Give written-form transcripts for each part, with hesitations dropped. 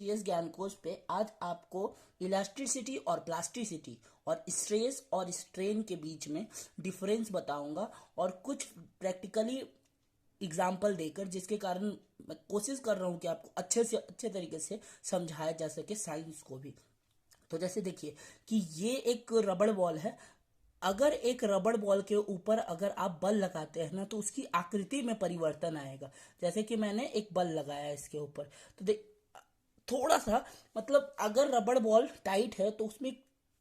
GS ज्ञान कोश पे आज आपको इलास्टिसिटी और प्लास्टिसिटी और स्ट्रेस और स्ट्रेन के बीच में डिफरेंस बताऊंगा और कुछ प्रैक्टिकली एग्जाम्पल देकर, जिसके कारण मैं कोशिश कर रहा हूं कि आपको अच्छे से अच्छे तरीके से समझाया जा सके साइंस को भी। तो जैसे देखिए कि ये एक रबड़ बॉल है। अगर एक रबड़ बॉल के ऊपर अगर आप बल लगाते हैं ना, तो उसकी आकृति में परिवर्तन आएगा। जैसे कि मैंने एक बल लगाया इसके ऊपर, तो देख थोड़ा सा, मतलब अगर रबड़ बॉल टाइट है तो उसमें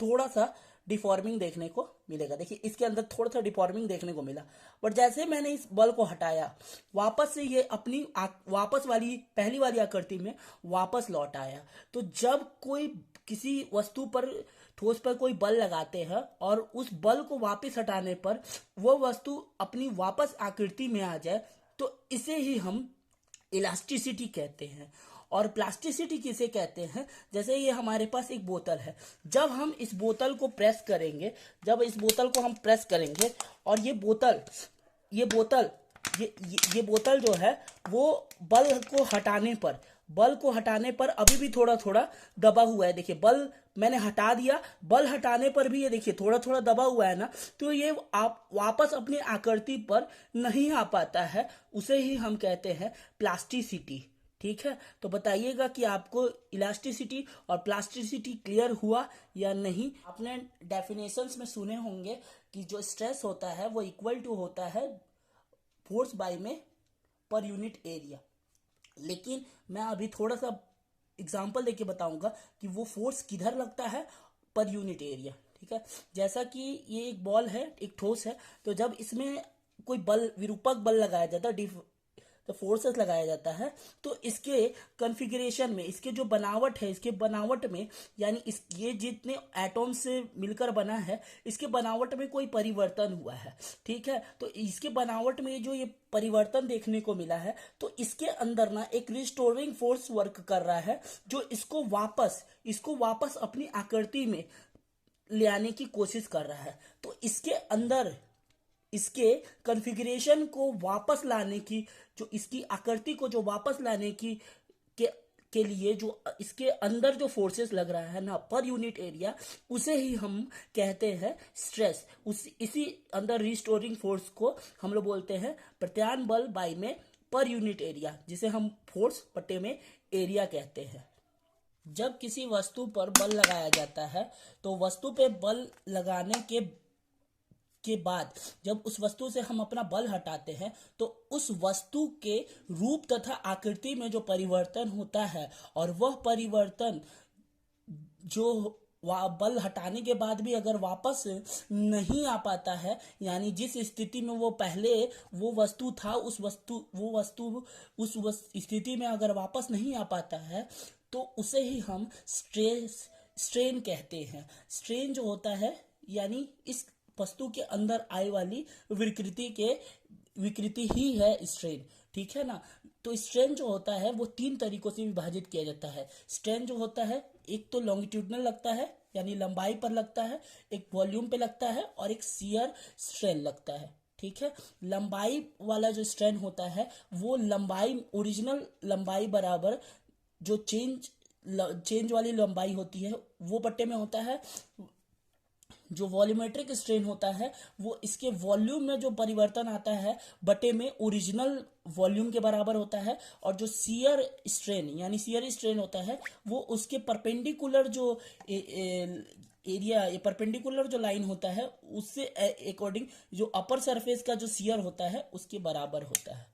थोड़ा सा डिफॉर्मिंग देखने को मिलेगा। देखिए इसके अंदर थोड़ा सा डिफॉर्मिंग देखने को मिला, बट जैसे मैंने इस बल को हटाया, वापस से ये अपनी वापस वाली पहली वाली आकृति में वापस लौट आया। तो जब कोई किसी वस्तु पर, ठोस पर कोई बल लगाते हैं और उस बल को वापस हटाने पर वो वस्तु अपनी वापस आकृति में आ जाए, तो इसे ही हम इलास्टिसिटी कहते हैं। और प्लास्टिसिटी किसे कहते हैं? जैसे ये हमारे पास एक बोतल है, जब हम इस बोतल को प्रेस करेंगे, जब इस बोतल को हम प्रेस करेंगे और ये बोतल ये बोतल जो है वो बल को हटाने पर अभी भी थोड़ा थोड़ा दबा हुआ है। देखिए बल मैंने हटा दिया, बल हटाने पर भी ये देखिए थोड़ा थोड़ा दबा हुआ है ना, तो ये आप वापस अपनी आकृति पर नहीं आ पाता है। उसे ही हम कहते हैं प्लास्टिसिटी। ठीक है, तो बताइएगा कि आपको इलास्टिसिटी और प्लास्टिसिटी क्लियर हुआ या नहीं। आपने डेफिनेशंस में सुने होंगे कि जो स्ट्रेस होता है वो इक्वल टू होता है फोर्स बाय में पर यूनिट एरिया। लेकिन मैं अभी थोड़ा सा एग्जांपल देके बताऊंगा कि वो फोर्स किधर लगता है पर यूनिट एरिया। ठीक है, जैसा कि ये एक बॉल है, एक ठोस है, तो जब इसमें कोई बल, विरूपक बल लगाया जाता है, तो फोर्सेस लगाया जाता है, तो इसके कॉन्फ़िगरेशन में, इसके जो बनावट है, इसके बनावट में, यानी ये जितने एटॉम से मिलकर बना है, इसके बनावट में कोई परिवर्तन हुआ है। ठीक है, तो इसके बनावट में जो ये परिवर्तन देखने को मिला है, तो इसके अंदर ना एक रिस्टोरिंग फोर्स वर्क कर रहा है, जो इसको वापस अपनी आकृति में ले आने की कोशिश कर रहा है। तो इसके अंदर इसके कॉन्फ़िगरेशन को वापस लाने की, जो इसकी आकृति को जो वापस लाने की के लिए जो इसके अंदर जो फोर्सेस लग रहा है ना पर यूनिट एरिया, उसे ही हम कहते हैं स्ट्रेस। इसी अंदर रिस्टोरिंग फोर्स को हम लोग बोलते हैं प्रत्यान बल बाय में पर यूनिट एरिया, जिसे हम फोर्स बटे में एरिया कहते हैं। जब किसी वस्तु पर बल लगाया जाता है, तो वस्तु पे बल लगाने के बाद जब उस वस्तु से हम अपना बल हटाते हैं, तो उस वस्तु के रूप तथा आकृति में जो परिवर्तन होता है, और वह परिवर्तन जो बल हटाने के बाद भी अगर वापस नहीं आ पाता है, यानी जिस स्थिति में वो पहले वो वस्तु था, उस स्थिति में अगर वापस नहीं आ पाता है, तो उसे ही हम स्ट्रेन कहते हैं। स्ट्रेन जो होता है, यानी इस वस्तु के अंदर आए वाली विकृति ही है स्ट्रेन। ठीक है ना, तो स्ट्रेन जो होता है वो 3 तरीकों से विभाजित किया जाता है। स्ट्रेन जो होता है, एक तो लॉन्गिट्यूडनल लगता है, यानी लंबाई पर लगता है, एक वॉल्यूम पे लगता है, और एक शियर स्ट्रेन लगता है। ठीक है, लंबाई वाला जो स्ट्रेन होता है वो लंबाई, ओरिजिनल लंबाई बराबर जो चेंज वाली लंबाई होती है वो बट्टे में होता है। जो वॉल्यूमेट्रिक स्ट्रेन होता है वो इसके वॉल्यूम में जो परिवर्तन आता है बटे में ओरिजिनल वॉल्यूम के बराबर होता है। और जो शियर स्ट्रेन होता है वो उसके परपेंडिकुलर जो परपेंडिकुलर जो लाइन होता है उससे अकॉर्डिंग जो अपर सरफेस का जो शियर होता है उसके बराबर होता है।